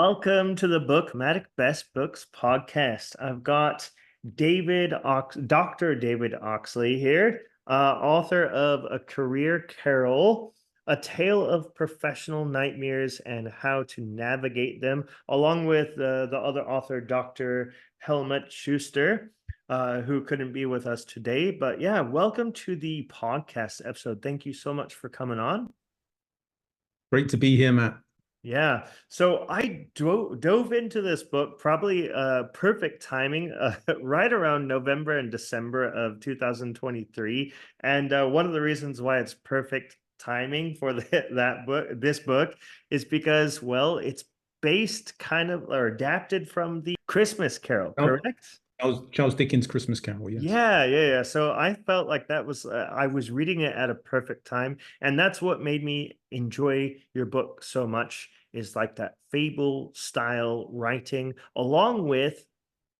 Welcome to the BookMattic Best Books podcast. I've got Dr. David Oxley here, author of A Career Carol, A Tale of Professional Nightmares and How to Navigate Them, along with the other author, Dr. Helmut Schuster, who couldn't be with us today. But yeah, welcome to the podcast episode. Thank you so much for coming on. Great to be here, Matt. Yeah, so I dove into this book probably perfect timing, right around November and December of 2023. And one of the reasons why it's perfect timing for this book, is because, well, it's based kind of or adapted from the Christmas Carol, correct? Charles Dickens' Christmas Carol, yes. Yeah. So I felt like that was, I was reading it at a perfect time. And that's what made me enjoy your book so much, is like that fable style writing, along with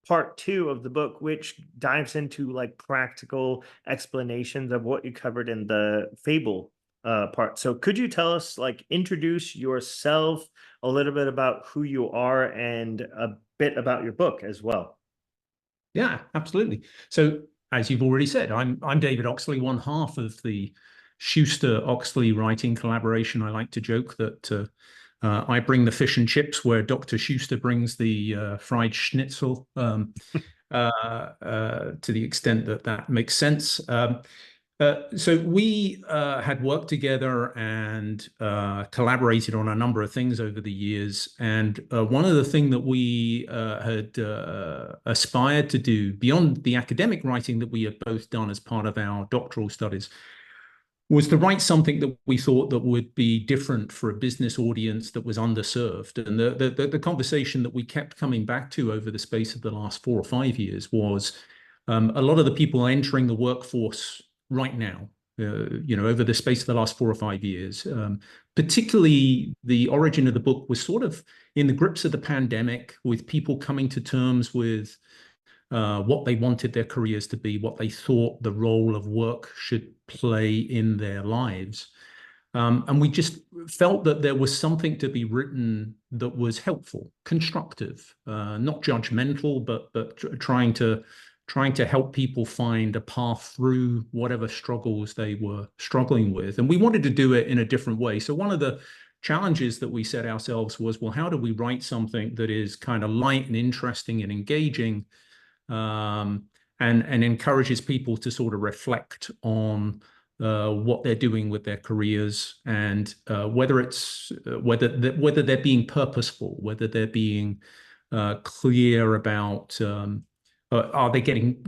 part two of the book, which dives into like practical explanations of what you covered in the fable part. So could you tell us, like, introduce yourself, a little bit about who you are, and a bit about your book as well? Yeah, absolutely. So, as you've already said, I'm David Oxley, one half of the Schuster-Oxley writing collaboration. I like to joke that I bring the fish and chips, where Dr. Schuster brings the fried schnitzel, to the extent that that makes sense. So we had worked together and collaborated on a number of things over the years. And one of the things that we had aspired to do beyond the academic writing that we had both done as part of our doctoral studies was to write something that we thought that would be different for a business audience that was underserved. And the conversation that we kept coming back to over the space of the last 4 or 5 years was a lot of the people entering the workforce right now, over the space of the last 4 or 5 years. Particularly, the origin of the book was sort of in the grips of the pandemic, with people coming to terms with what they wanted their careers to be, what they thought the role of work should play in their lives. And we just felt that there was something to be written that was helpful, constructive, not judgmental, but trying to help people find a path through whatever struggles they were struggling with. And we wanted to do it in a different way. So one of the challenges that we set ourselves was, well, how do we write something that is kind of light and interesting and engaging, and encourages people to sort of reflect on what they're doing with their careers, and whether they're being purposeful, whether they're being clear about, are they getting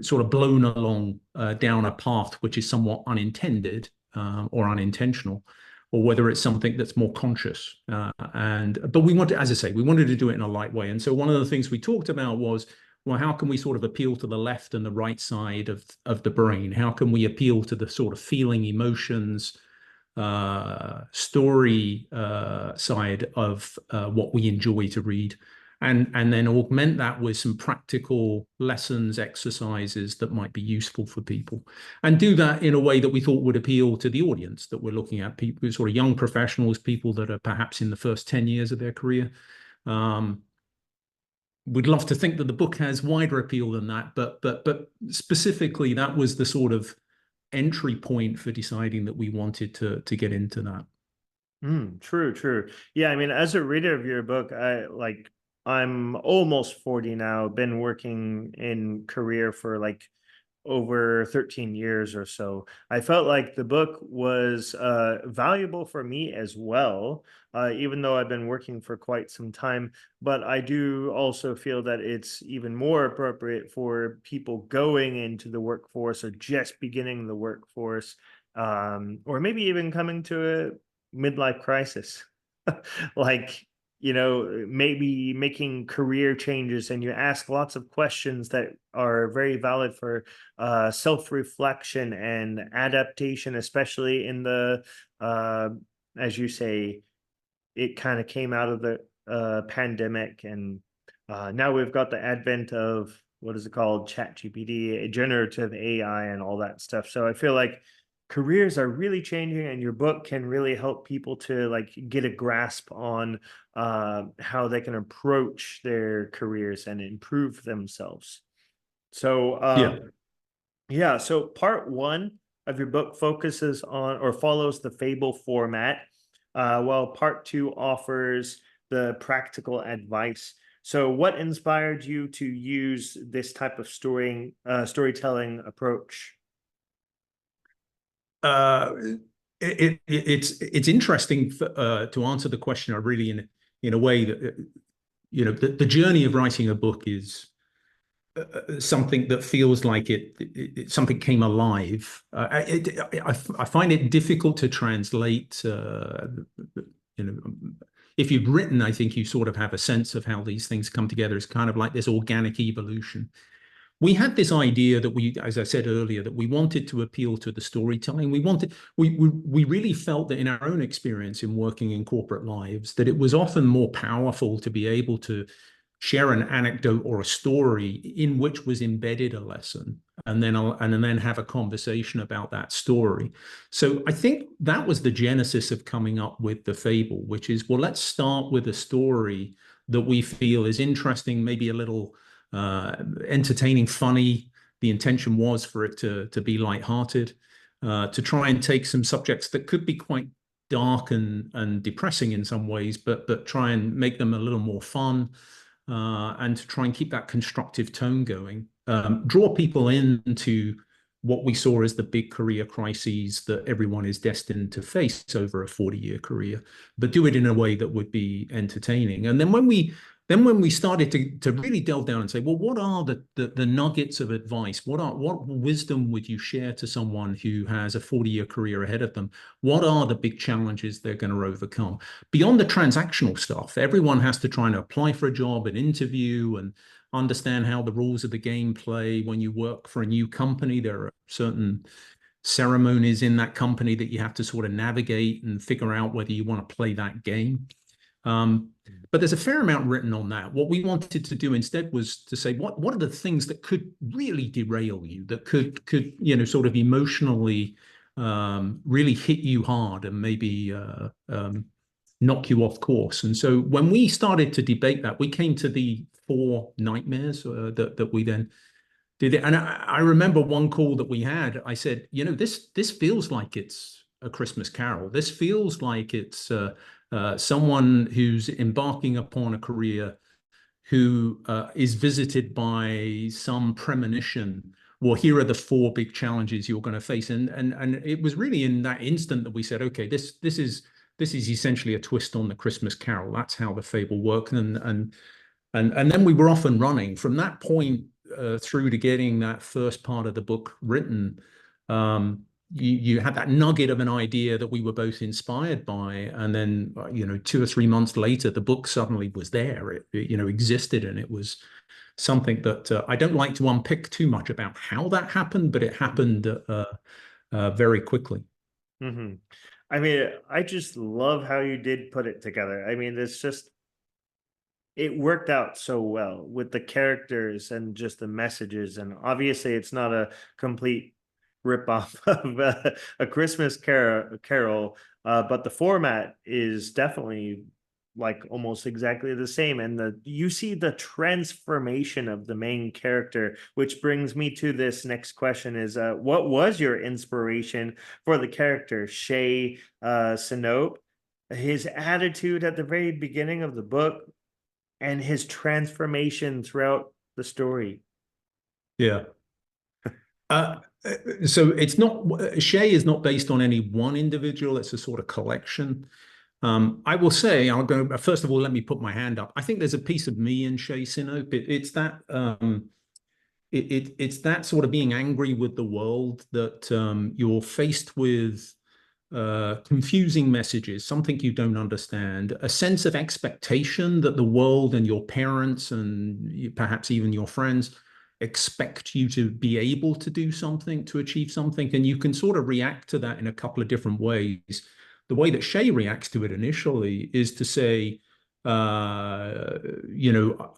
sort of blown along down a path which is somewhat unintended or unintentional, or whether it's something that's more conscious. But we wanted, as I say, we wanted to do it in a light way. And so one of the things we talked about was, well, how can we sort of appeal to the left and the right side of the brain? How can we appeal to the sort of feeling, emotions, story side of what we enjoy to read, and then augment that with some practical lessons, exercises that might be useful for people, and do that in a way that we thought would appeal to the audience that we're looking at, people, sort of young professionals, people that are perhaps in the first 10 years of their career. We'd love to think that the book has wider appeal than that, but specifically, that was the sort of entry point for deciding that we wanted to get into that. True. Yeah, I mean, as a reader of your book, I'm almost 40 now, been working in career for like over 13 years or so. I felt like the book was valuable for me as well, even though I've been working for quite some time. But I do also feel that it's even more appropriate for people going into the workforce, or just beginning the workforce, or maybe even coming to a midlife crisis. Like, maybe making career changes, and you ask lots of questions that are very valid for self-reflection and adaptation, especially in the, as you say, it kind of came out of the pandemic, and now we've got the advent of, what is it called, chat GPT, generative AI, and all that stuff. So I feel like careers are really changing, and your book can really help people to like get a grasp on how they can approach their careers and improve themselves. So Yeah. yeah, so part one of your book focuses on or follows the Fable format, while part two offers the practical advice. So, what inspired you to use this type of storytelling approach? Uh, it's interesting to answer the question. I really in a way that the journey of writing a book is something that feels like something came alive. I find it difficult to translate. You know, if you've written, I think you sort of have a sense of how these things come together. It's kind of like this organic evolution. We had this idea that as I said earlier, that we wanted to appeal to the storytelling. We really felt that in our own experience in working in corporate lives, that it was often more powerful to be able to share an anecdote or a story in which was embedded a lesson, and then have a conversation about that story. So I think that was the genesis of coming up with the fable, which is, well, let's start with a story that we feel is interesting, maybe a little entertaining, funny. The intention was for it to be lighthearted, to try and take some subjects that could be quite dark and depressing in some ways, but try and make them a little more fun, and to try and keep that constructive tone going. Draw people into what we saw as the big career crises that everyone is destined to face over a 40-year career, but do it in a way that would be entertaining. And then when we started to really delve down and say, well, what are the nuggets of advice? What wisdom would you share to someone who has a 40-year career ahead of them? What are the big challenges they're going to overcome? Beyond the transactional stuff, everyone has to try and apply for a job and interview and understand how the rules of the game play. When you work for a new company, there are certain ceremonies in that company that you have to sort of navigate and figure out whether you want to play that game. But there's a fair amount written on that. What we wanted to do instead was to say, what are the things that could really derail you, that could sort of emotionally really hit you hard and maybe knock you off course. And so when we started to debate that, we came to the 4 nightmares that we then did it. And I remember one call that we had. I said, this feels like it's a Christmas Carol. This feels like it's someone who's embarking upon a career who is visited by some premonition. Well, here are the 4 big challenges you're going to face, and it was really in that instant that we said, okay, this is essentially a twist on the Christmas Carol. That's how the fable worked, and then we were off and running from that point through to getting that first part of the book written. You had that nugget of an idea that we were both inspired by, and then 2 or 3 months later, the book suddenly was there. It existed, and it was something that I don't like to unpick too much about how that happened, but it happened very quickly. Mm-hmm. I mean, I just love how you did put it together. I mean, it worked out so well with the characters and just the messages. And obviously, it's not a complete ripoff of a Christmas Carol, but the format is definitely like almost exactly the same. And you see the transformation of the main character, which brings me to this next question: is what was your inspiration for the character Shey Sinope? His attitude at the very beginning of the book and his transformation throughout the story. Yeah. So it's not Shey is not based on any one individual. It's a sort of collection. I will say, I'll go first of all. Let me put my hand up. I think there's a piece of me in Shey Sinope. It's that sort of being angry with the world, that you're faced with confusing messages, something you don't understand, a sense of expectation that the world and your parents and perhaps even your friends expect you to be able to do something, to achieve something. And you can sort of react to that in a couple of different ways. The way that Shey reacts to it initially is to say, uh, you know,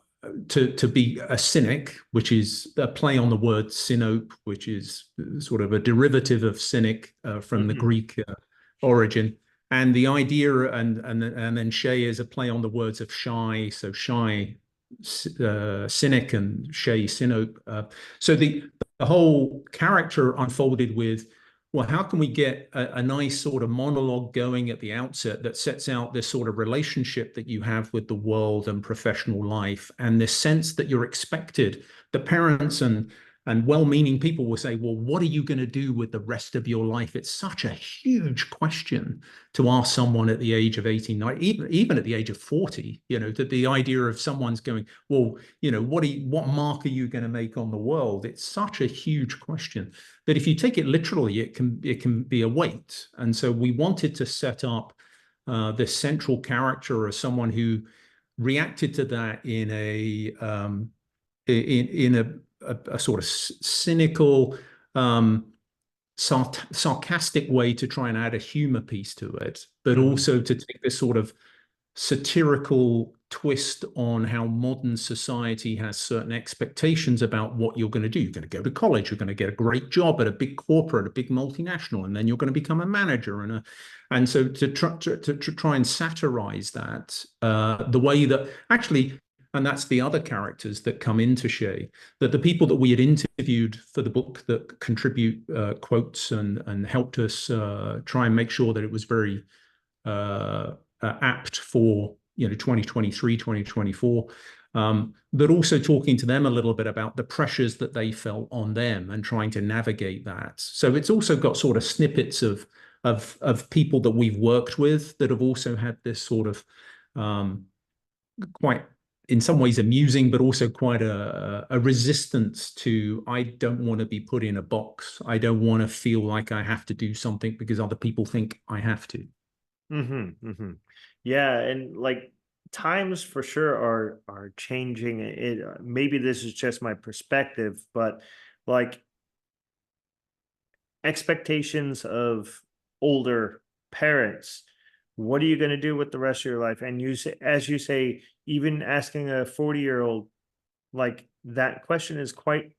to be a cynic, which is a play on the word synope, which is sort of a derivative of cynic from the Hmm. Greek origin. And the idea, and then Shey is a play on the words of shy, so shy, cynic, and Shey, synope. So the whole character unfolded with, well, how can we get a nice sort of monologue going at the outset that sets out this sort of relationship that you have with the world and professional life, and this sense that you're expected. The parents and well-meaning people will say, well, what are you going to do with the rest of your life? It's such a huge question to ask someone at the age of 18, 19, even at the age of 40, that the idea of someone's going, well, what mark are you going to make on the world? It's such a huge question that if you take it literally, it can be a weight. And so we wanted to set up this central character as someone who reacted to that in a sort of cynical, sarcastic way to try and add a humor piece to it, but Hmm. also to take this sort of satirical twist on how modern society has certain expectations about what you're going to do. You're going to go to college, you're going to get a great job at a big corporate, a big multinational, and then you're going to become a manager. And so to try and satirize that, the way that actually, and that's the other characters that come into Shey, that the people that we had interviewed for the book that contribute quotes and helped us try and make sure that it was very apt for 2023, 2024, but also talking to them a little bit about the pressures that they felt on them and trying to navigate that. So it's also got sort of snippets of people that we've worked with that have also had this sort of quite, in some ways, amusing, but also quite a resistance to, I don't want to be put in a box. I don't want to feel like I have to do something because other people think I have to. Hmm. Hmm. Yeah, and like times for sure are changing. It maybe this is just my perspective, but like expectations of older parents. What are you going to do with the rest of your life? And you say, as you say, even asking a 40-year-old, like that question is quite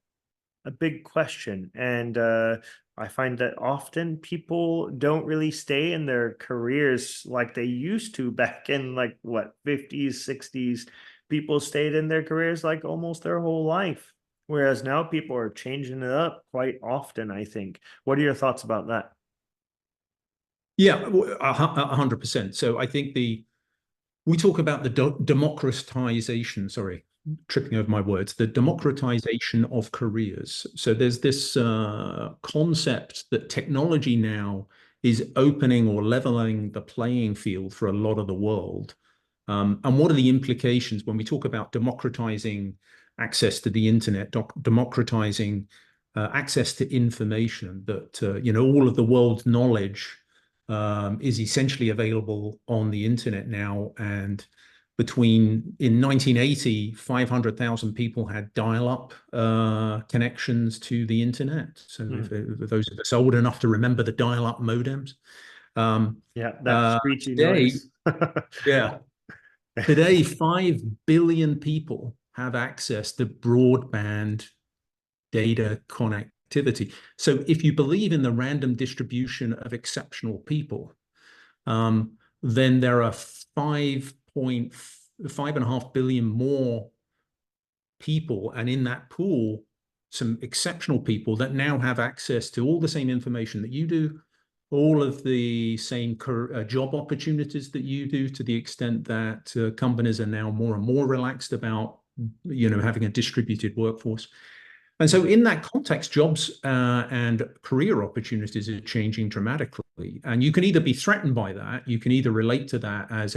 a big question. And I find that often people don't really stay in their careers like they used to back in like what, 50s, 60s. People stayed in their careers like almost their whole life. Whereas now people are changing it up quite often, I think. What are your thoughts about that? Yeah, 100%. So I think we talk about the democratization, sorry, tripping over my words, the democratization of careers. So there's this concept that technology now is opening or leveling the playing field for a lot of the world. And what are the implications when we talk about democratizing access to the internet, democratizing access to information, that all of the world's knowledge is essentially available on the internet now. And in 1980, 500,000 people had dial-up connections to the internet. So if those of us old enough to remember the dial-up modems, Yeah, that screechy today, noise. yeah, today 5 billion people have access to broadband data connectivity. So if you believe in the random distribution of exceptional people, then there are 5.5 billion more people, and in that pool, some exceptional people that now have access to all the same information that you do, all of the same job opportunities that you do, to the extent that companies are now more and more relaxed about having a distributed workforce. And so in that context, jobs and career opportunities are changing dramatically. And you can either be threatened by that, you can either relate to that as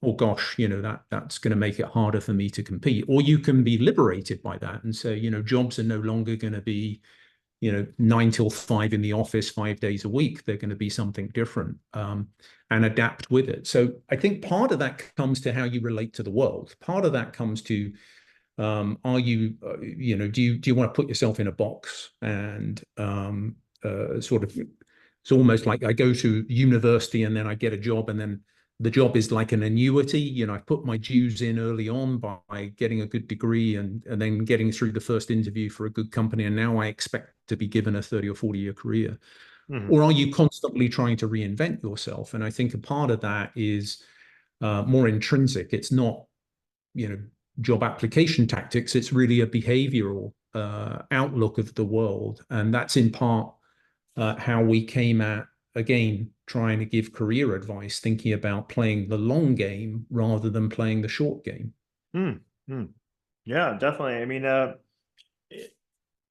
oh gosh, that's going to make it harder for me to compete, or you can be liberated by that and say, jobs are no longer going to be, 9 till 5 in the office, 5 days a week. They're going to be something different, and adapt with it. So I think part of that comes to how you relate to the world. Part of that comes to, are you, do you want to put yourself in a box and sort of, it's almost like I go to university and then I get a job and then the job is like an annuity. You know, I put my dues in early on by getting a good degree and then getting through the first interview for a good company, and now I expect to be given a 30 or 40-year career. Hmm. Or are you constantly trying to reinvent yourself? And I think a part of that is more intrinsic. It's not, you know, job application tactics. It's really a behavioral outlook of the world. And that's in part how we came at, again, trying to give career advice, thinking about playing the long game rather than playing the short game. Mm-hmm. Yeah, definitely. I mean,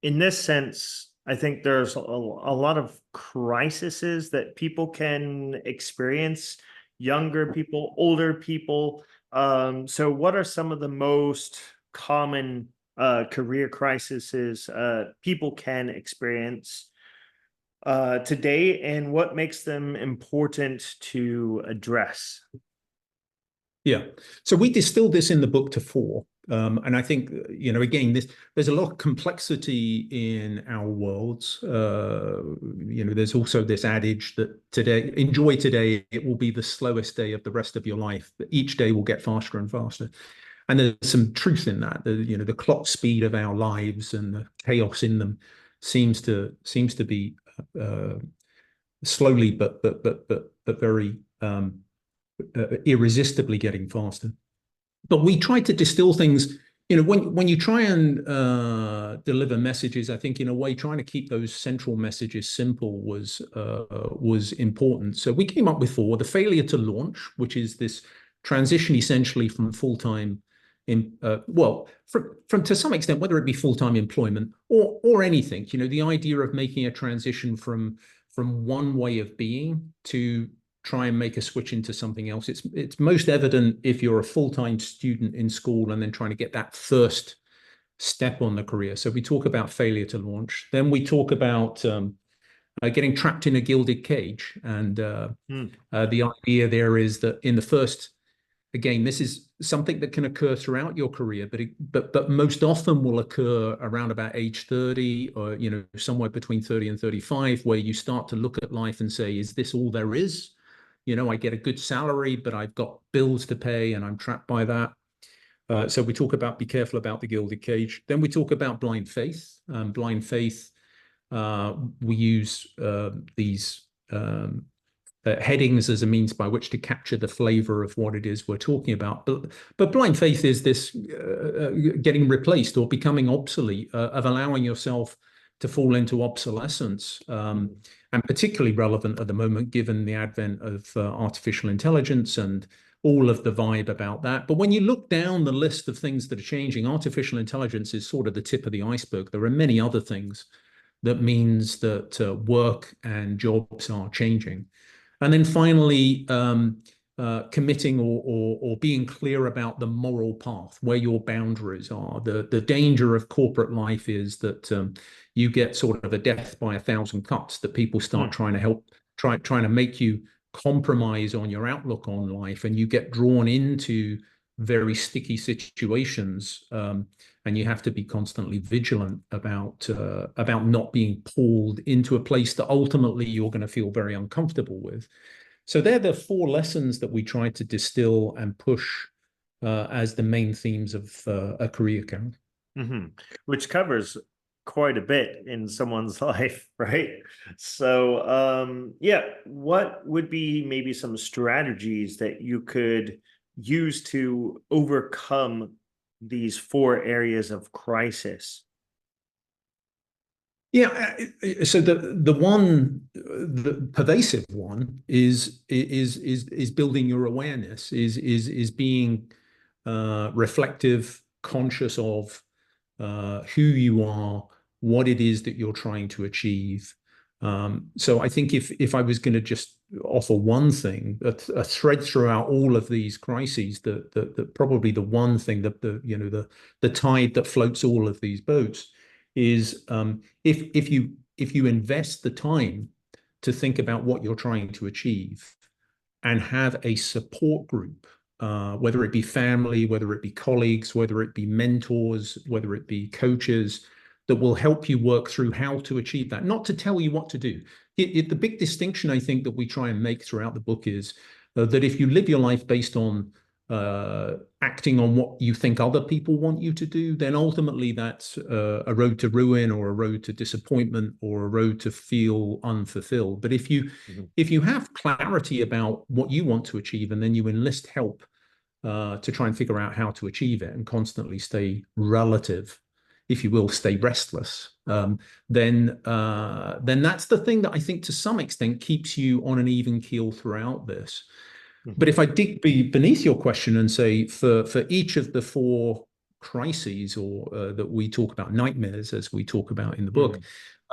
in this sense, I think there's a lot of crises that people can experience, younger people, older people. So what are some of the most common career crises people can experience today, and what makes them important to address? Yeah. So we distilled this in the book to four. And I think, you know, again, there's a lot of complexity in our worlds. You know, there's also this adage that today, enjoy today, it will be the slowest day of the rest of your life. But each day will get faster and faster. And there's some truth in that. You know, the clock speed of our lives and the chaos in them seems to be slowly but very irresistibly getting faster. But we try to distill things. You know, when you try and deliver messages, I think in a way trying to keep those central messages simple was important. So we came up with four: the failure to launch, which is this transition essentially from full-time in well, from to some extent, whether it be full-time employment or anything. You know, the idea of making a transition from one way of being to try and make a switch into something else. It's most evident if you're a full-time student in school and then trying to get that first step on the career. So we talk about failure to launch. Then we talk about getting trapped in a gilded cage. And Hmm. the idea there is that in the first, again, this is something that can occur throughout your career, but most often will occur around about age 30, or, you know, somewhere between 30 and 35, where you start to look at life and say, is this all there is? You know, I get a good salary, but I've got bills to pay and I'm trapped by that. So we talk about be careful about the gilded cage. Then we talk about blind faith. Blind faith, we use these headings as a means by which to capture the flavor of what it is we're talking about. But blind faith is this getting replaced or becoming obsolete, of allowing yourself to fall into obsolescence, and particularly relevant at the moment, given the advent of artificial intelligence and all of the vibe about that. But when you look down the list of things that are changing, artificial intelligence is sort of the tip of the iceberg. There are many other things that means that work and jobs are changing. And then finally, committing or being clear about the moral path, where your boundaries are. The danger of corporate life is that you get sort of a death by 1,000 cuts, that people start Hmm. trying to make you compromise on your outlook on life, and you get drawn into very sticky situations, and you have to be constantly vigilant about not being pulled into a place that ultimately you're going to feel very uncomfortable with. So they're the four lessons that we try to distill and push as the main themes of a career count. Hmm. Which covers quite a bit in someone's life, right? So, yeah, what would be maybe some strategies that you could use to overcome these four areas of crisis? Yeah, so the pervasive one is building your awareness, is being reflective, conscious of who you are, what it is that you're trying to achieve. So I think if I was going to just offer one thing, a thread throughout all of these crises, that probably the one thing that the tide that floats all of these boats is, if you invest the time to think about what you're trying to achieve and have a support group, whether it be family, whether it be colleagues, whether it be mentors, whether it be coaches, that will help you work through how to achieve that, not to tell you what to do. The big distinction I think that we try and make throughout the book is that if you live your life based on acting on what you think other people want you to do, then ultimately that's a road to ruin, or a road to disappointment, or a road to feel unfulfilled. But Mhm. if you have clarity about what you want to achieve, and then you enlist help to try and figure out how to achieve it, and constantly stay relative, if you will, stay restless, then that's the thing that I think to some extent keeps you on an even keel throughout this. But Mhm. if I dig beneath your question and say, for each of the four crises, or that we talk about, nightmares, as we talk about in the book,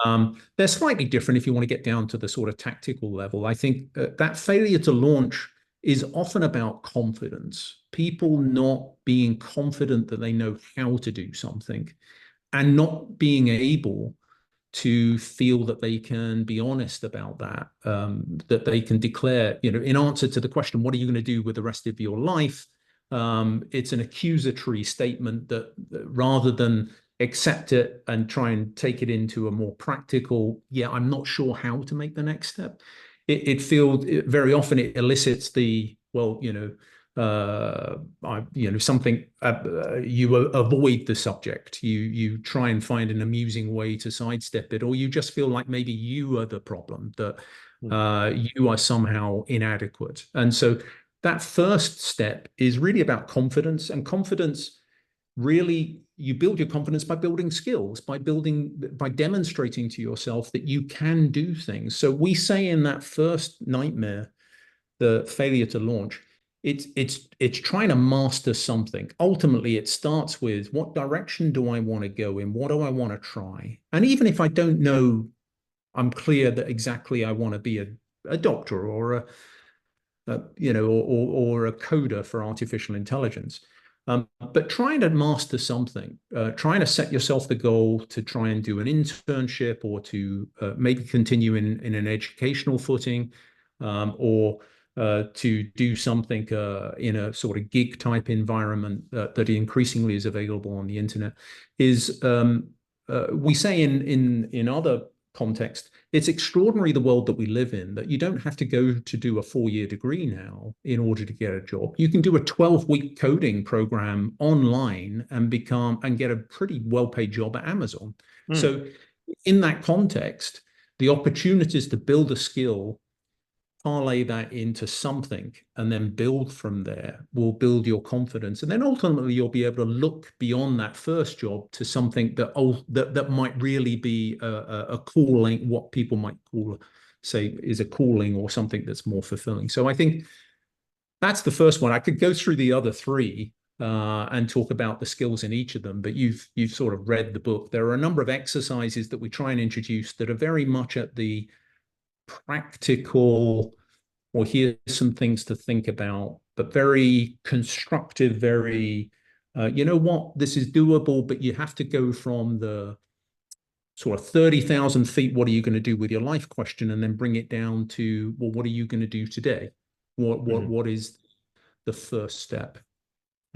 Mhm. they're slightly different if you want to get down to the sort of tactical level. I think that failure to launch is often about confidence, people not being confident that they know how to do something, and not being able to feel that they can be honest about that, that they can declare, in answer to the question, what are you going to do with the rest of your life? It's an accusatory statement that rather than accept it and try and take it into a more practical, yeah, I'm not sure how to make the next step. It feels very often it elicits the, well, something, you avoid the subject, you try and find an amusing way to sidestep it, or you just feel like maybe you are the problem, that Mhm. you are somehow inadequate. And so that first step is really about confidence. And confidence, really, you build your confidence by building skills, by demonstrating to yourself that you can do things. So we say in that first nightmare, the failure to launch, it's trying to master something. Ultimately, it starts with, what direction do I want to go in? What do I want to try? And even if I don't know, I'm clear that exactly I want to be a doctor, or or a coder for artificial intelligence. But trying to master something, trying to set yourself the goal to try and do an internship, or to maybe continue in an educational footing, or to do something in a sort of gig type environment that increasingly is available on the internet, is, we say in other context, it's extraordinary, the world that we live in, that you don't have to go to do a 4-year degree now in order to get a job. You can do a 12-week coding program online and get a pretty well-paid job at Amazon. Mm. So in that context, the opportunities to build a skill, parlay that into something, and then build from there, will build your confidence. And then ultimately you'll be able to look beyond that first job to something that might really be a calling, what people might say is a calling, or something that's more fulfilling. So I think that's the first one. I could go through the other three and talk about the skills in each of them, but you've sort of read the book. There are a number of exercises that we try and introduce that are very much at the practical, or here's some things to think about, but very constructive, very, you know what, this is doable, but you have to go from the sort of 30,000 feet, what are you going to do with your life question, and then bring it down to, well, what are you going to do today? Mhm. What is the first step?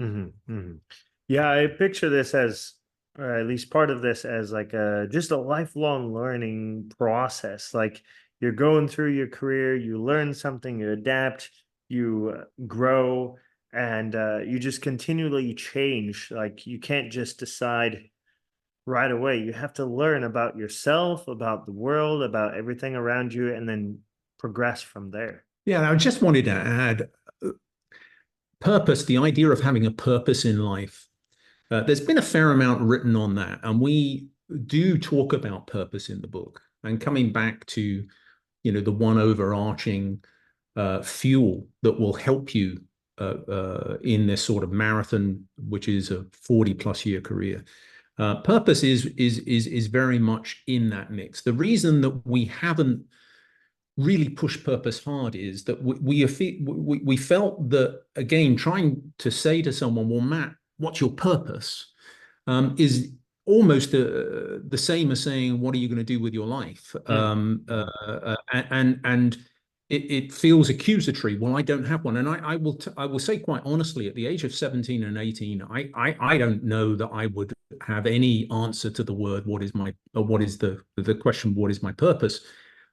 Mhm. Mhm. Yeah, I picture this as, or at least part of this as, like a just a lifelong learning process. Like, you're going through your career, you learn something, you adapt, you grow, and you just continually change. Like, you can't just decide right away. You have to learn about yourself, about the world, about everything around you, and then progress from there. Yeah, I just wanted to add, purpose, the idea of having a purpose in life. There's been a fair amount written on that, and we do talk about purpose in the book. And coming back to, the one overarching fuel that will help you in this sort of marathon, which is a 40-plus-year career. Purpose is very much in that mix. The reason that we haven't really pushed purpose hard is that we felt that, again, trying to say to someone, well, Matt, what's your purpose? Is almost the same as saying, what are you going to do with your life? Mm. Mhm. And it feels accusatory. Well, I don't have one. And I will say quite honestly, at the age of 17 and 18, I don't know that I would have any answer to the word, what is the question, what is my purpose?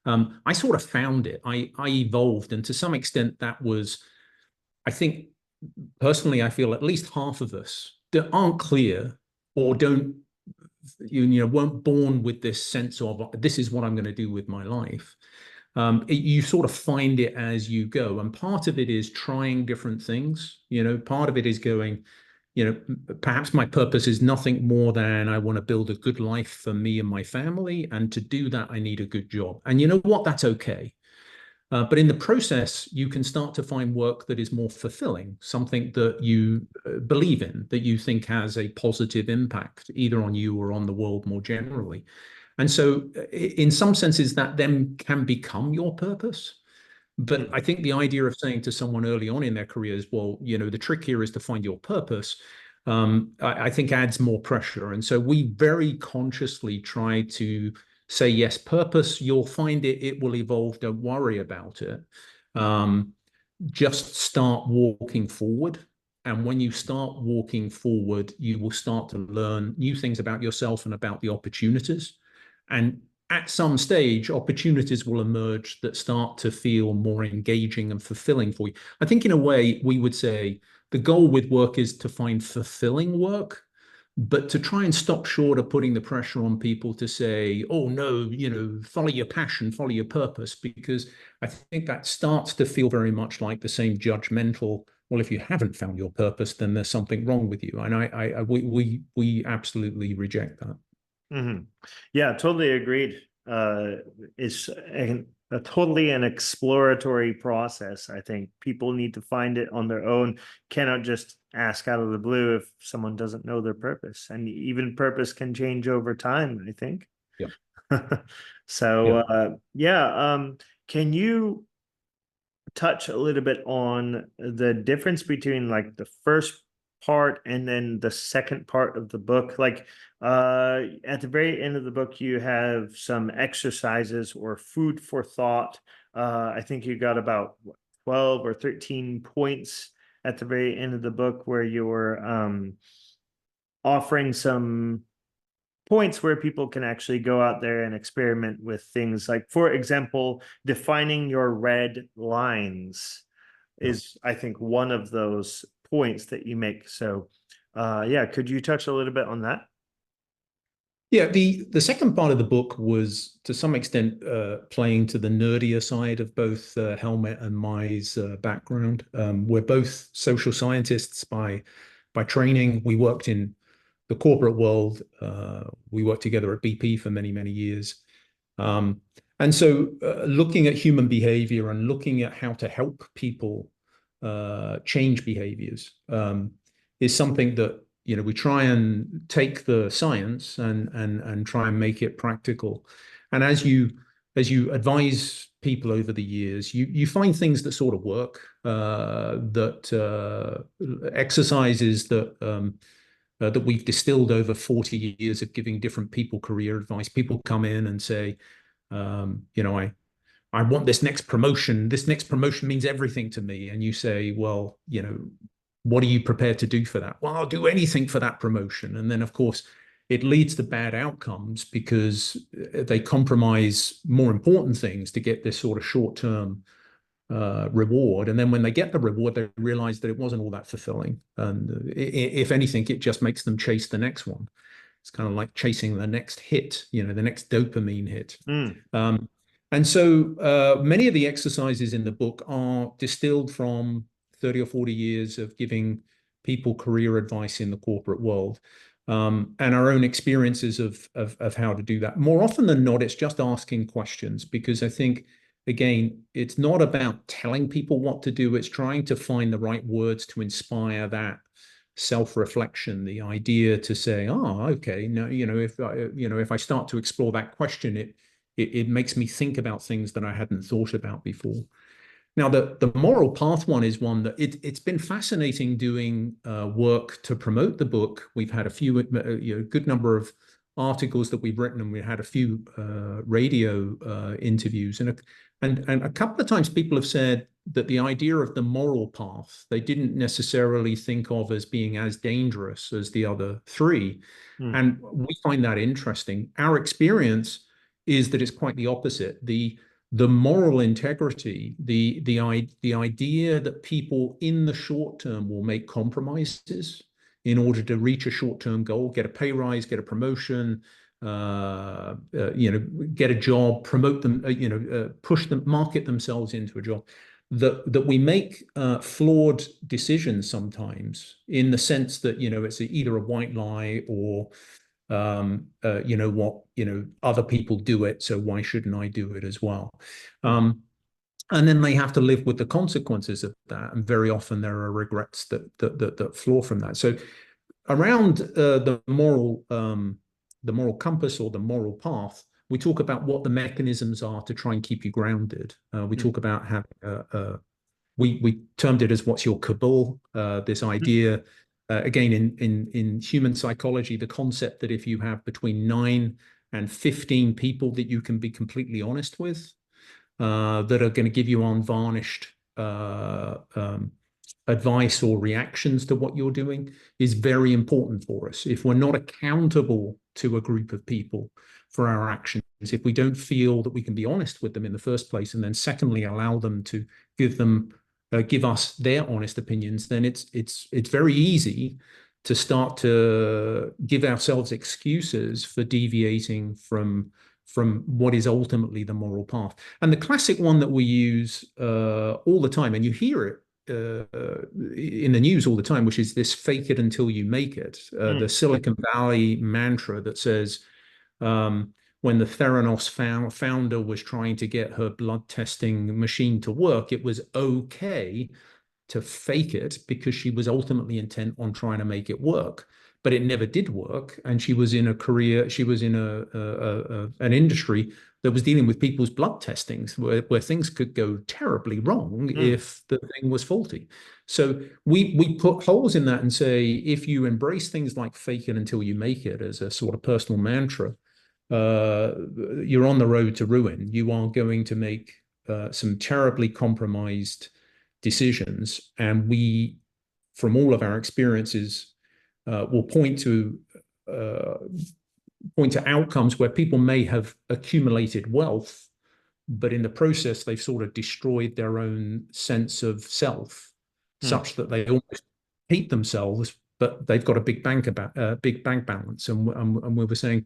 I sort of found it. I evolved, and to some extent, that was, I think, personally, I feel at least half of us that aren't clear or don't, weren't born with this sense of this is what I'm going to do with my life. You sort of find it as you go, and part of it is trying different things. Part of it is going, perhaps my purpose is nothing more than I want to build a good life for me and my family, and to do that, I need a good job. And you know what? That's okay. But in the process, you can start to find work that is more fulfilling, something that you believe in, that you think has a positive impact, either on you or on the world more generally. And so, in some senses, that then can become your purpose. But I think the idea of saying to someone early on in their careers, well, the trick here is to find your purpose, I think adds more pressure. And so we very consciously try to say, yes, purpose, you'll find it, it will evolve, don't worry about it. Just start walking forward. And when you start walking forward, you will start to learn new things about yourself and about the opportunities. And at some stage, opportunities will emerge that start to feel more engaging and fulfilling for you. I think in a way, we would say the goal with work is to find fulfilling work, but to try and stop short of putting the pressure on people to say, oh, no, follow your passion, follow your purpose, because I think that starts to feel very much like the same judgmental, well, if you haven't found your purpose, then there's something wrong with you. And we absolutely reject that. Mm-hmm. Yeah, totally agreed. It's a totally an exploratory process. I think people need to find it on their own. Cannot just ask out of the blue if someone doesn't know their purpose. And even purpose can change over time, I think. Yeah. So, Yeah. can you touch a little bit on the difference between like the first part and then the second part of the book? Like at the very end of the book, you have some exercises or food for thought. I think you got about 12 or 13 points at the very end of the book where you're offering some points where people can actually go out there and experiment with things like, for example, defining your red lines is, I think, one of those points that you make. So, yeah, could you touch a little bit on that? Yeah, the second part of the book was to some extent playing to the nerdier side of both Helmut and my's background. We're both social scientists by training. We worked in the corporate world. We worked together at BP for many, many years. And so looking at human behavior and looking at how to help people change behaviors is something that we try and take the science and try and make it practical. And as you advise people over the years, you find things that sort of work, exercises that we've distilled over 40 years of giving different people career advice. People come in and say, I want this next promotion. This next promotion means everything to me. And you say, well, what are you prepared to do for that? Well, I'll do anything for that promotion. And then, of course, it leads to bad outcomes because they compromise more important things to get this sort of short-term reward. And then when they get the reward, they realize that it wasn't all that fulfilling. And if anything, it just makes them chase the next one. It's kind of like chasing the next hit, the next dopamine hit. And so many of the exercises in the book are distilled from 30 or 40 years of giving people career advice in the corporate world, and our own experiences of how to do that. More often than not, it's just asking questions, because I think, again, it's not about telling people what to do. It's trying to find the right words to inspire that self-reflection, the idea to say, oh, okay, now, if I start to explore that question, it makes me think about things that I hadn't thought about before. Now, the moral path one is one that it's been fascinating doing work to promote the book. We've had a few, good number of articles that we've written, and we had a few radio interviews, and a couple of times people have said that the idea of the moral path they didn't necessarily think of as being as dangerous as the other three, and we find that interesting. Our experience is that it's quite the opposite. The the moral integrity, the idea that people in the short term will make compromises in order to reach a short-term goal, get a pay rise, get a promotion, get a job, promote them, push them, market themselves into a job. That we make flawed decisions sometimes, in the sense that it's either a white lie or other people do it, so why shouldn't I do it as well? And then they have to live with the consequences of that, and very often there are regrets that flow from that. So around the moral compass or the moral path, we talk about what the mechanisms are to try and keep you grounded. We talk about having we termed it as what's your cabal. This idea, again, in human psychology, the concept that if you have between 9 and 15 people that you can be completely honest with, that are going to give you unvarnished advice or reactions to what you're doing, is very important for us. If we're not accountable to a group of people for our actions, if we don't feel that we can be honest with them in the first place, and then secondly allow them to give us their honest opinions, then it's very easy to start to give ourselves excuses for deviating from what is ultimately the moral path. And the classic one that we use all the time, and you hear it in the news all the time, which is this fake it until you make it, the Silicon Valley mantra that says, when the Theranos founder was trying to get her blood testing machine to work, it was okay to fake it because she was ultimately intent on trying to make it work. But it never did work, and she was in an industry that was dealing with people's blood testings, where things could go terribly wrong if the thing was faulty. So we put holes in that and say, if you embrace things like fake it until you make it as a sort of personal mantra, you're on the road to ruin. You are going to make some terribly compromised decisions, and we, from all of our experiences, will point to outcomes where people may have accumulated wealth, but in the process they've sort of destroyed their own sense of self, such that they almost hate themselves, but they've got a big bank balance. And we were saying,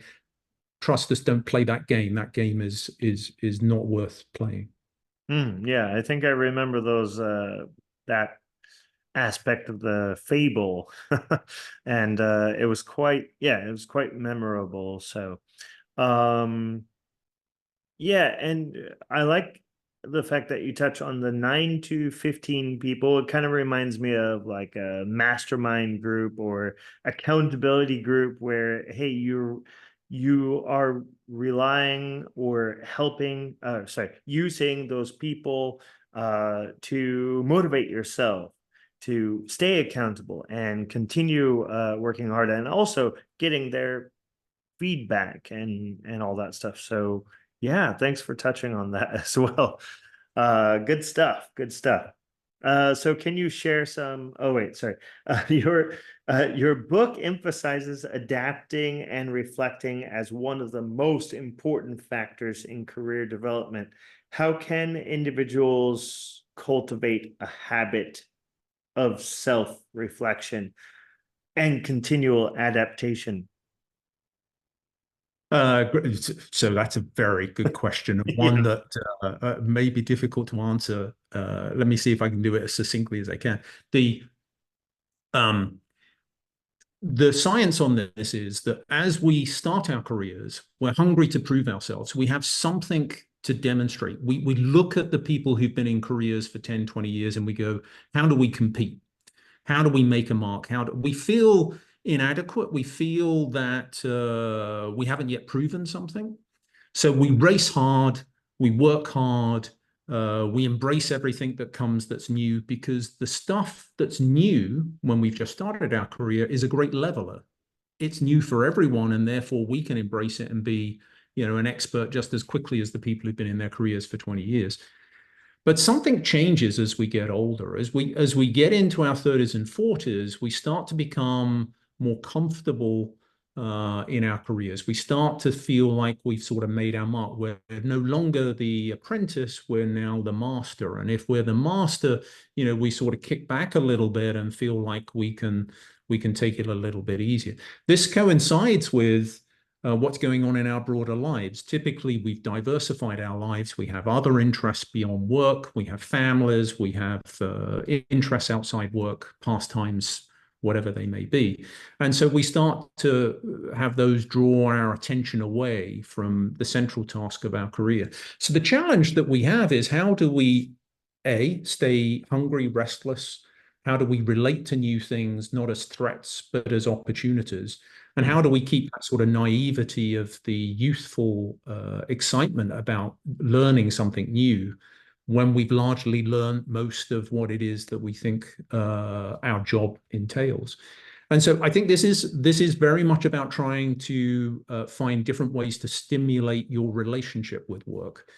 trust us, don't play that game. That game is not worth playing. Yeah, I think I remember those that aspect of the fable. And it was quite memorable. So yeah, and I like the fact that you touch on the 9 to 15 people. It kind of reminds me of like a mastermind group or accountability group where, hey, you are relying or helping, using those people to motivate yourself to stay accountable and continue working hard, and also getting their feedback and all that stuff. So yeah, thanks for touching on that as well. Good stuff. Good stuff. So can you share some? Oh wait, sorry. Your book emphasizes adapting and reflecting as one of the most important factors in career development. How can individuals cultivate a habit of self-reflection and continual adaptation? So that's a very good question, and one that may be difficult to answer. Let me see if I can do it as succinctly as I can. The science on this is that as we start our careers, we're hungry to prove ourselves. We have something to demonstrate. We look at the people who've been in careers for 10, 20 years and we go, how do we compete? How do we make a mark? How do we feel inadequate? We feel that we haven't yet proven something. So we race hard, we work hard, we embrace everything that comes that's new, because the stuff that's new when we've just started our career is a great leveler. It's new for everyone, and therefore we can embrace it and be, an expert just as quickly as the people who've been in their careers for 20 years. But something changes as we get older. As we get into our 30s and 40s, we start to become more comfortable in our careers. We start to feel like we've sort of made our mark. We're no longer the apprentice, we're now the master. And if we're the master, we sort of kick back a little bit and feel like we can take it a little bit easier. This coincides with what's going on in our broader lives. Typically, we've diversified our lives. We have other interests beyond work. We have families. We have interests outside work, pastimes, whatever they may be. And so we start to have those draw our attention away from the central task of our career. So the challenge that we have is, how do we, A, stay hungry, restless? How do we relate to new things, not as threats, but as opportunities? And how do we keep that sort of naivety of the youthful excitement about learning something new when we've largely learned most of what it is that we think our job entails? And so I think this is very much about trying to find different ways to stimulate your relationship with work.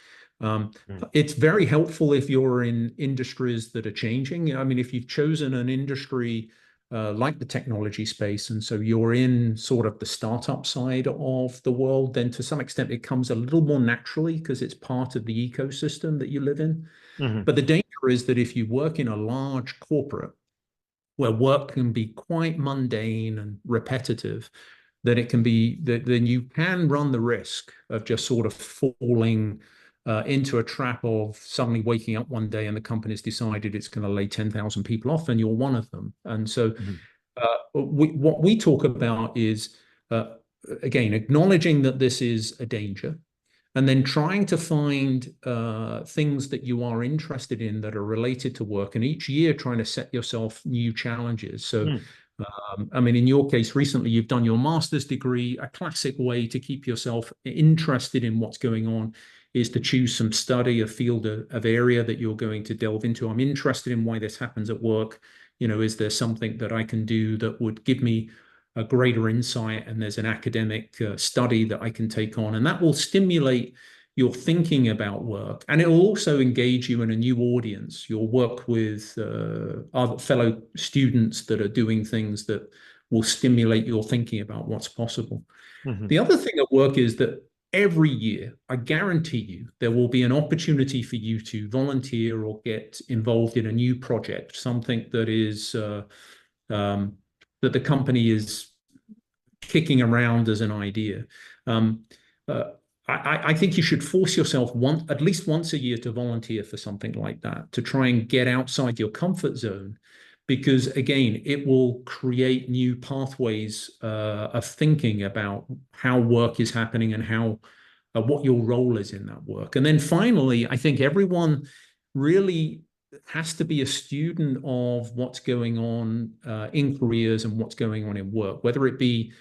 It's very helpful if you're in industries that are changing. I mean, if you've chosen an industry like the technology space, and so you're in sort of the startup side of the world, then to some extent it comes a little more naturally because it's part of the ecosystem that you live in. But the danger is that if you work in a large corporate where work can be quite mundane and repetitive, then you can run the risk of just sort of falling into a trap of suddenly waking up one day and the company's decided it's going to lay 10,000 people off and you're one of them. And so what we talk about is, again, acknowledging that this is a danger, and then trying to find things that you are interested in that are related to work, and each year trying to set yourself new challenges. So I mean, in your case, recently you've done your master's degree. A classic way to keep yourself interested in what's going on is to choose some study, a field of area that you're going to delve into. I'm interested in why this happens at work. Is there something that I can do that would give me a greater insight? And there's an academic study that I can take on, and that will stimulate your thinking about work, and it will also engage you in a new audience. You'll work with other fellow students that are doing things that will stimulate your thinking about what's possible. The other thing at work is that every year, I guarantee you, there will be an opportunity for you to volunteer or get involved in a new project, something that is that the company is kicking around as an idea. I think you should force yourself at least once a year to volunteer for something like that, to try and get outside your comfort zone, because again, it will create new pathways of thinking about how work is happening and how what your role is in that work. And then finally, I think everyone really has to be a student of what's going on in careers and what's going on in work, whether it be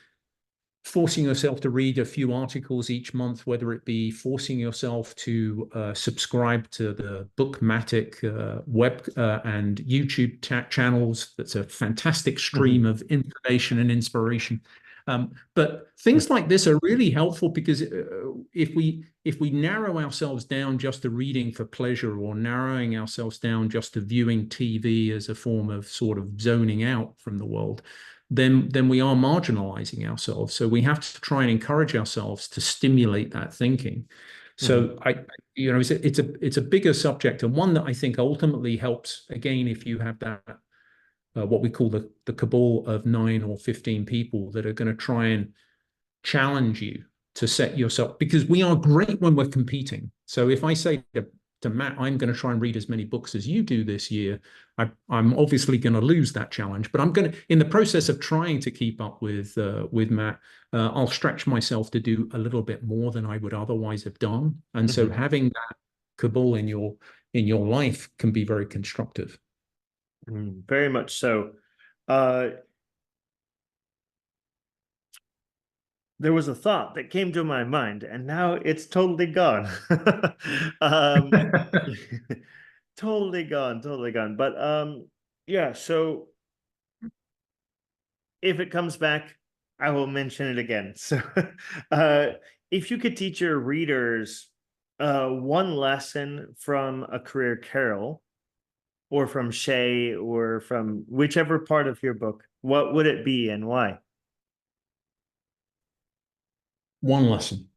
forcing yourself to read a few articles each month, whether it be forcing yourself to subscribe to the BookMattic web and YouTube channels. That's a fantastic stream of information and inspiration. But things like this are really helpful, because if we narrow ourselves down just to reading for pleasure, or narrowing ourselves down just to viewing TV as a form of sort of zoning out from the world, then we are marginalizing ourselves. So we have to try and encourage ourselves to stimulate that thinking. So it's a bigger subject, and one that I think ultimately helps, again, if you have that what we call the cabal of 9 or 15 people that are going to try and challenge you to set yourself, because we are great when we're competing. So if I say to Matt, I'm going to try and read as many books as you do this year, I'm obviously going to lose that challenge. But I'm going to, in the process of trying to keep up with Matt, I'll stretch myself to do a little bit more than I would otherwise have done. And so having that cabal in your life can be very constructive. Very much so. There was a thought that came to my mind, and now it's totally gone. Totally gone, totally gone. But yeah, so if it comes back, I will mention it again. So if you could teach your readers one lesson from a career carol, or from Shey, or from whichever part of your book, what would it be and why? one lesson.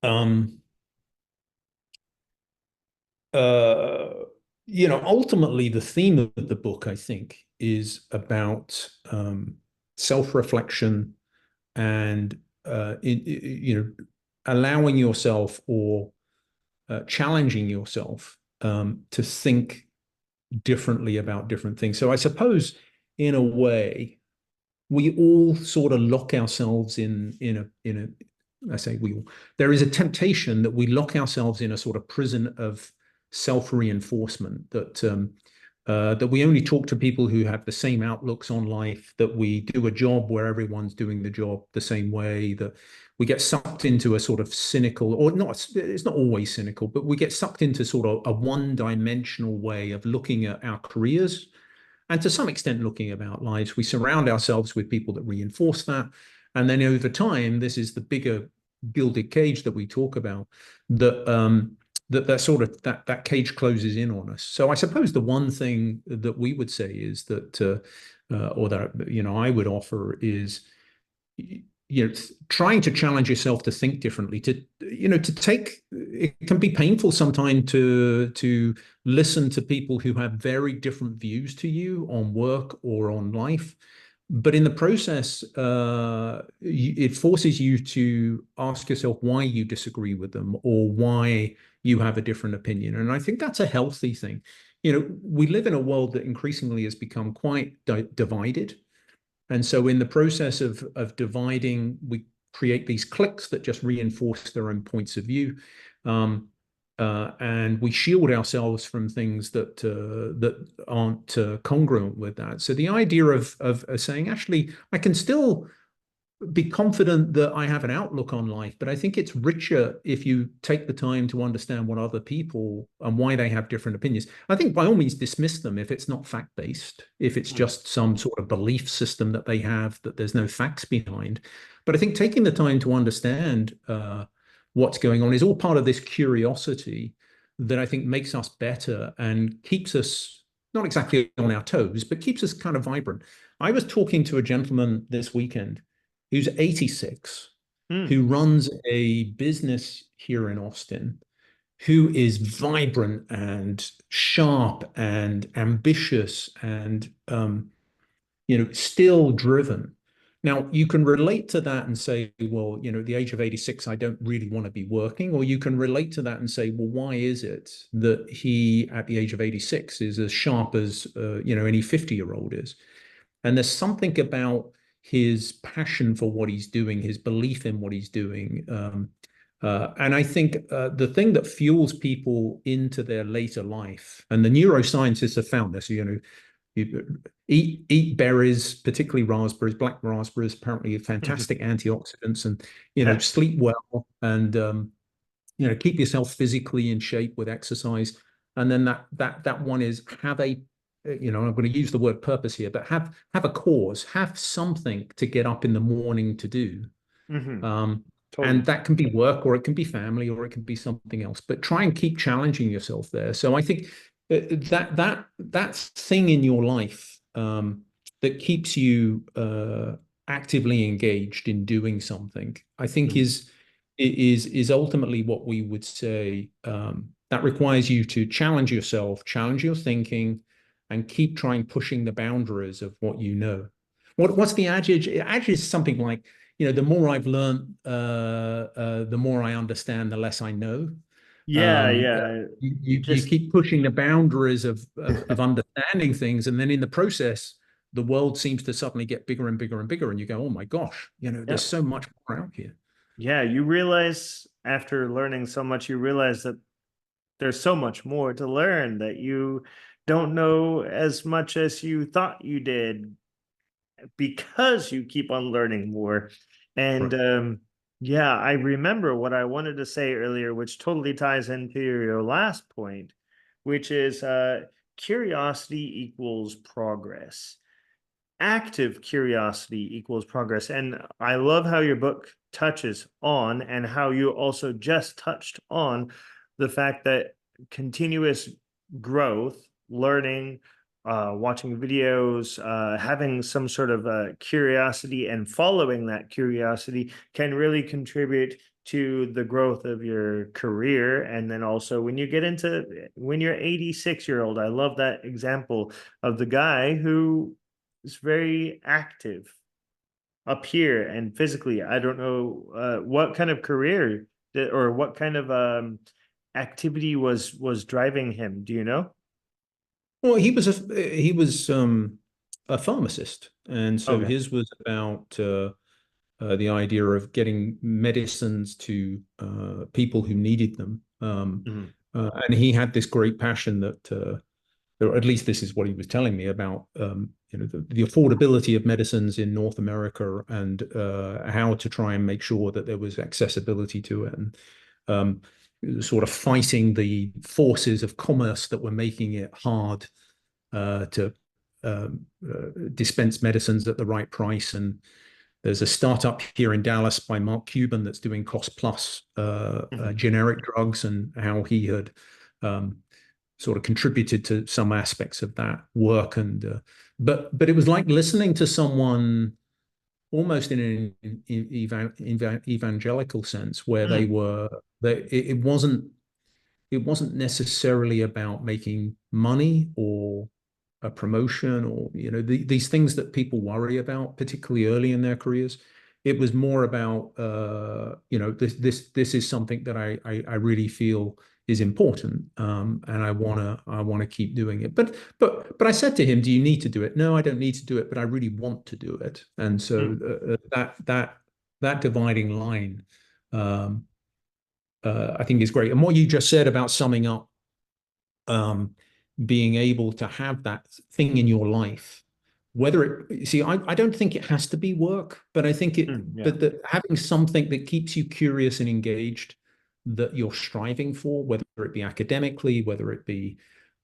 Um, uh, Ultimately, the theme of the book, I think, is about self-reflection and allowing yourself or challenging yourself to think differently about different things. So I suppose, in a way, we all sort of lock ourselves in a I say we all, there is a temptation that we lock ourselves in a sort of prison of self-reinforcement that we only talk to people who have the same outlooks on life, that we do a job where everyone's doing the job the same way, that we get sucked into a sort of cynical, or not, it's not always cynical, but we get sucked into sort of a one-dimensional way of looking at our careers and to some extent looking at our lives. We surround ourselves with people that reinforce that. And then over time, this is the bigger gilded cage that we talk about, that sort of that cage closes in on us. So I suppose the one thing that we would say is that or that I would offer is trying to challenge yourself to think differently, to take, it can be painful sometimes to listen to people who have very different views to you on work or on life, but in the process it forces you to ask yourself why you disagree with them or why you have a different opinion. And I think that's a healthy thing. We live in a world that increasingly has become quite divided. And so in the process of dividing, we create these cliques that just reinforce their own points of view. And we shield ourselves from things that aren't congruent with that. So the idea of saying, actually, I can still be confident that I have an outlook on life, but I think it's richer if you take the time to understand what other people and why they have different opinions. I think by all means dismiss them if it's not fact-based, if it's just some sort of belief system that they have that there's no facts behind. But I think taking the time to understand what's going on is all part of this curiosity that I think makes us better and keeps us not exactly on our toes, but keeps us kind of vibrant. I was talking to a gentleman this weekend who's 86, Hmm. who runs a business here in Austin, who is vibrant and sharp and ambitious and still driven. Now, you can relate to that and say, well, at the age of 86, I don't really want to be working. Or you can relate to that and say, well, why is it that he, at the age of 86, is as sharp as, any 50-year-old is? And there's something about his passion for what he's doing, his belief in what he's doing. And I think the thing that fuels people into their later life, and the neuroscientists have found this, you eat berries, particularly raspberries, black raspberries, apparently fantastic antioxidants, and Yeah. sleep well, and keep yourself physically in shape with exercise. And then that one is have a I'm going to use the word purpose here, but have a cause, have something to get up in the morning to do. Hmm. Um, and Totally. that can be work, or it can be family, or it can be something else. But try and keep challenging yourself there. So I think that thing in your life that keeps you actively engaged in doing something, I think Mhm. is ultimately what we would say. That requires you to challenge yourself, challenge your thinking, and keep trying pushing the boundaries of what you know. What's the adage? Adage is something like, the more I've learned, the more I understand, the less I know. Yeah, Um, yeah. you Just keep pushing the boundaries of understanding things, and then in the process, the world seems to suddenly get bigger and bigger and bigger, and you go, "Oh my gosh, there's yeah. so much more out here." Yeah, you realize after learning so much, you realize that there's so much more to learn, that you don't know as much as you thought you did because you keep on learning more. And Right. yeah, I remember what I wanted to say earlier, which totally ties into your last point, which is curiosity equals progress. Active curiosity equals progress. And I love how your book touches on, and how you also just touched on, the fact that continuous growth, learning, watching videos, having some sort of curiosity and following that curiosity can really contribute to the growth of your career. And then also when you get into when you're 86-year-old, I love that example of the guy who is very active up here and physically. I don't know what kind of career or what kind of activity was driving him. Do you know? Well, he was a pharmacist, and so Okay. his was about the idea of getting medicines to people who needed them. Mhm. And he had this great passion that, or at least this is what he was telling me about, the affordability of medicines in North America and how to try and make sure that there was accessibility to it, and sort of fighting the forces of commerce that were making it hard to dispense medicines at the right price. And there's a startup here in Dallas by Mark Cuban that's doing cost plus Mhm. generic drugs, and how he had sort of contributed to some aspects of that work. And but it was like listening to someone almost in an evangelical sense, where Mm. it wasn't necessarily about making money or a promotion, or these things that people worry about, particularly early in their careers. It was more about this is something that I really feel is important, and I want to keep doing it. But I said to him, "Do you need to do it?" "No, I don't need to do it, but I really want to do it." And so Mm. that dividing line, um, I think is great. And what you just said about summing up, um, being able to have that thing in your life, whether it, see, I don't think it has to be work, but I think Mm. Yeah. but that having something that keeps you curious and engaged, that you're striving for, whether it be academically, whether it be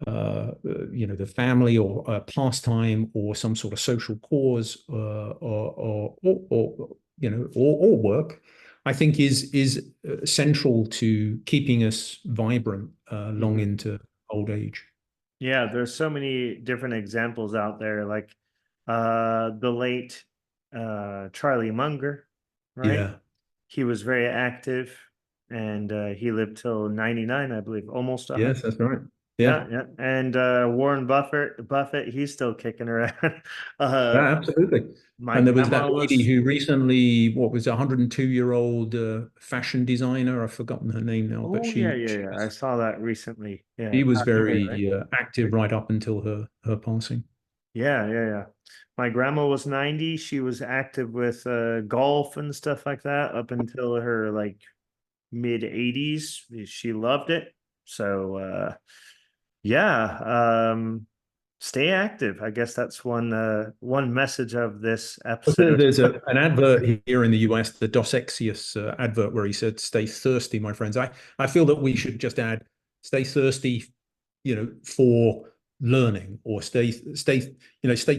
the family, or pastime, or some sort of social cause, or work, I think is central to keeping us vibrant long Mhm. into old age. Yeah, there's so many different examples out there, like the late Charlie Munger, right? Yeah. He was very active and he lived till 99, I believe, almost 100. Yes, that's right. Yeah. Yeah, yeah. And Warren Buffett, he's still kicking around. uh Yeah, absolutely. my And there was that grandma lady was, who recently, what was a 102-year-old fashion designer. I've forgotten her name now, but oh yeah, yeah, yeah. I saw that recently. Yeah, she was passed away, right? very active right up until her passing. Yeah, yeah, yeah. My grandma was 90. She was active with golf and stuff like that up until her like mid 80s. She loved it. So yeah, stay active. I guess that's one message of this episode. There's an advert here in the US, the Dos Exius advert, where he said, "Stay thirsty, my friends." I feel that we should just add, "Stay thirsty," for learning, or stay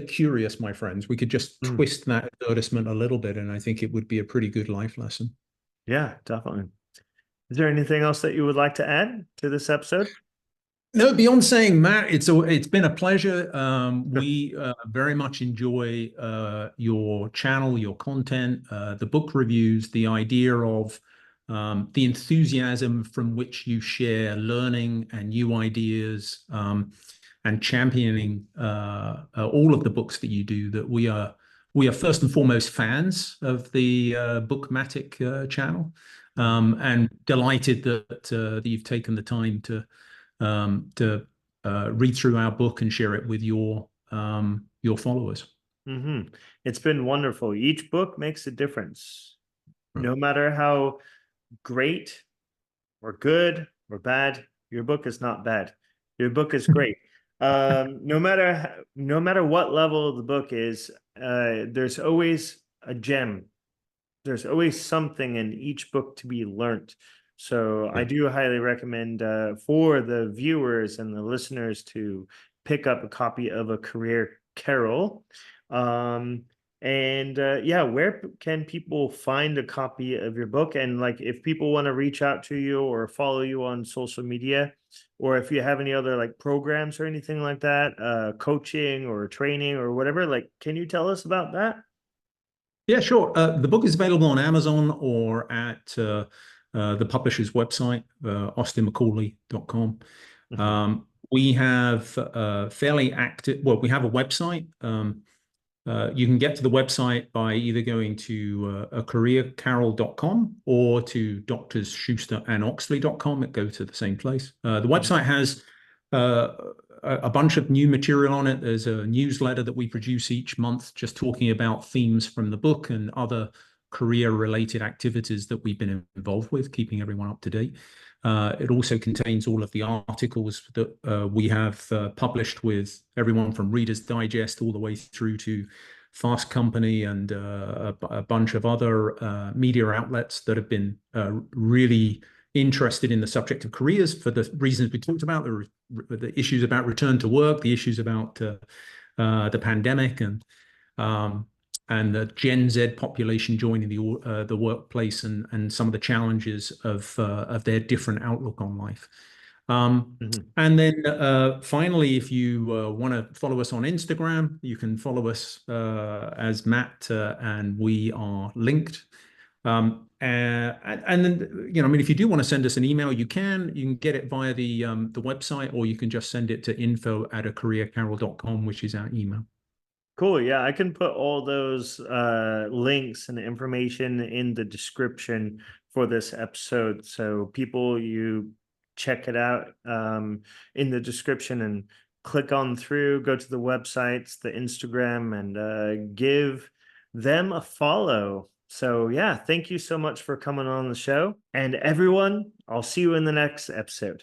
curious, my friends. We could just Mm, twist that advertisement a little bit, and I think it would be a pretty good life lesson. yeah, definitely. Is there anything else that you would like to add to this episode? No, beyond saying, Matt, it's been a pleasure. Sure. We very much enjoy your channel, your content, the book reviews, the idea of the enthusiasm from which you share learning and new ideas, and championing all of the books that you do. That we are first and foremost fans of the BookMattic channel, Mm. and delighted that you've taken the time to read through our book and share it with your followers. Mm-hmm. It's been wonderful. Each book makes a difference. Right. No matter how great or good or bad, your book is not bad. Your book is great. No matter what level the book is, there's always a gem. There's always something in each book to be learned. So I Yeah. do highly recommend for the viewers and the listeners to pick up a copy of A Career Carol. Um, and yeah, where can people find a copy of your book? And like, if people want to reach out to you or follow you on social media, or if you have any other like programs or anything like that, coaching or training or whatever, like, can you tell us about that? Yeah, sure. The book is available on Amazon or at the publisher's website, austinmacaulay.com. Mhm. We have fairly active, well, we have a website. You can get to the website by either going to careercarol.com or to doctors Schuster and Oxley.com. It goes to the same place. The Mhm. website has uh, a bunch of new material on it. There's a newsletter that we produce each month just talking about themes from the book and other career related activities that we've been involved with, keeping everyone up to date. It also contains all of the articles that we have published with everyone from Reader's Digest all the way through to Fast Company and a bunch of other media outlets that have been really interested in the subject of careers for the reasons we talked about, the issues about return to work, the issues about the pandemic, and the Gen Z population joining the workplace, and some of the challenges of their different outlook on life. Mhm. And then finally, if you want to follow us on Instagram, you can follow us as Matt, and we are linked. And then, I mean, if you do want to send us an email, you can. You can get it via the website, or you can just send it to info@acareercarol.com, which is our email. Cool. Yeah, I can put all those links and information in the description for this episode. So people, you check it out in the description and click on through, go to the websites, the Instagram, and give them a follow. So yeah, thank you so much for coming on the show. And everyone, I'll see you in the next episode.